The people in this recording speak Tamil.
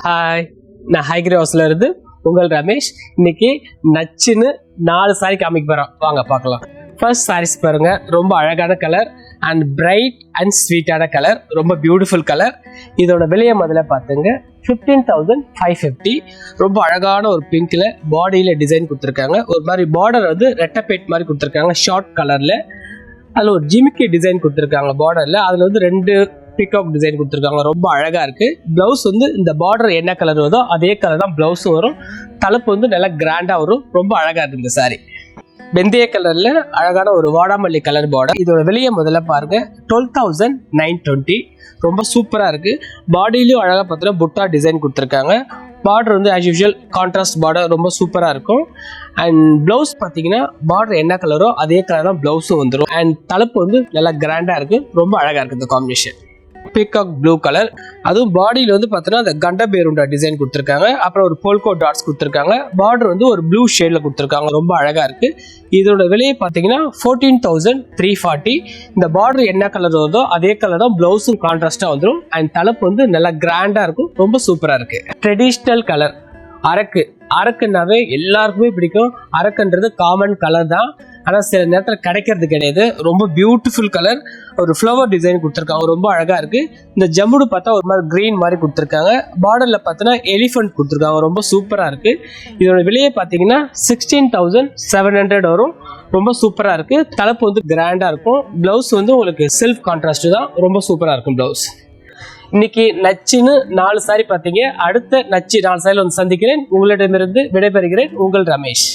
ஹாய், நான் ஹைகிரி ஹவுஸ்ல இருந்து உங்கள் ரமேஷ். இன்னைக்கு நச்சுன்னு 4 சாரி காமிக்க போறோம், வாங்க பார்க்கலாம். ஃபர்ஸ்ட் சாரீஸ் பாருங்க, ரொம்ப அழகான கலர் அண்ட் பிரைட் அண்ட் ஸ்வீட்டான கலர், ரொம்ப பியூட்டிஃபுல் கலர். இதோட விலையை முதல்ல பார்த்துங்க, 15,550. ரொம்ப அழகான ஒரு பிங்க்ல பாடியில டிசைன் கொடுத்துருக்காங்க. ஒரு மாதிரி பார்டர் வந்து ரெட்டப்பேட் மாதிரி கொடுத்துருக்காங்க, ஷார்ட் கலர்ல. அதில் ஒரு ஜிமிக்கி டிசைன் கொடுத்துருக்காங்க பார்டர்ல. அதில் வந்து 2 பிகாக் டிசைன் கொடுத்துருக்காங்க, ரொம்ப அழகா இருக்கு. பிளவுஸ் வந்து இந்த பார்டர் என்ன கலர் வருதோ அதே கலர் தான் பிளவுஸும் வரும். தலைப்பு வந்து நல்லா கிராண்டா வரும், ரொம்ப அழகா இருக்கு இந்த சாரி. வெந்தய கலர்ல அழகான ஒரு வாடாமல்லி கலர் பார்டர். இதோட வெளியே முதல்ல பாருங்க, 12,920. ரொம்ப சூப்பரா இருக்கு. பாடியிலயும் அழகா பார்த்தீங்கன்னா புட்டா டிசைன் கொடுத்துருக்காங்க. பார்டர் வந்து ஆஸ் யூஷுவல் கான்ட்ராஸ்ட் பார்டர், ரொம்ப சூப்பரா இருக்கும். அண்ட் பிளவுஸ் பார்த்தீங்கன்னா பார்டர் என்ன கலரோ அதே கலர் தான் பிளவுஸும் வந்துடும். அண்ட் தலைப்பு வந்து நல்லா கிராண்டா இருக்கு, ரொம்ப அழகா இருக்கு இந்த காம்பினேஷன். பீகாக் ப்ளூ கலர், அதுவும் பாடியில் வந்து பார்த்தீங்கன்னா அந்த கண்ட பேருண்டா டிசைன் கொடுத்துருக்காங்க. அப்புறம் ஒரு போல்கோ டாட்ஸ் கொடுத்துருக்காங்க. பார்டர் வந்து ஒரு ப்ளூ ஷேட்ல கொடுத்துருக்காங்க, ரொம்ப அழகா இருக்கு. இதோட விலையை பார்த்தீங்கன்னா 14,340. இந்த பார்டர் என்ன கலர் வருதோ அதே கலர் தான் பிளவுஸும் கான்ட்ராஸ்டா வந்துடும். அண்ட் தலைப்பு வந்து நல்லா கிராண்டா இருக்கும், ரொம்ப சூப்பரா இருக்கு. ட்ரெடிஷ்னல் கலர் அரக்கு. அரக்குனாவே எல்லாருக்குமே பிடிக்கும். அரக்குன்றது காமன் கலர் தான், ஆனால் சில நேரத்தில் கிடைக்கிறது கிடையாது. ரொம்ப பியூட்டிஃபுல் கலர். ஒரு ஃப்ளவர் டிசைன் கொடுத்துருக்காங்க, ரொம்ப அழகா இருக்கு. இந்த ஜம்முடு பார்த்தா ஒரு மாதிரி கிரீன் மாதிரி கொடுத்துருக்காங்க. பார்டர்ல பார்த்தீங்கன்னா எலிஃபென்ட் கொடுத்துருக்காங்க, ரொம்ப சூப்பரா இருக்கு. இதோட விலையை பார்த்தீங்கன்னா 16,700 வரும். ரொம்ப சூப்பரா இருக்கு. தலைப்பு வந்து கிராண்டா இருக்கும். பிளவுஸ் வந்து உங்களுக்கு செல்ஃப் கான்ட்ராஸ்ட் தான், ரொம்ப சூப்பரா இருக்கும் பிளவுஸ். இன்னைக்கு நச்சுன்னு 4 சாரி பார்த்தீங்க. அடுத்த நச்சு 4 சாரியில் வந்து சந்திக்கிறேன். உங்களிடமிருந்து விடைபெறுகிறேன், உங்கள் ரமேஷ்.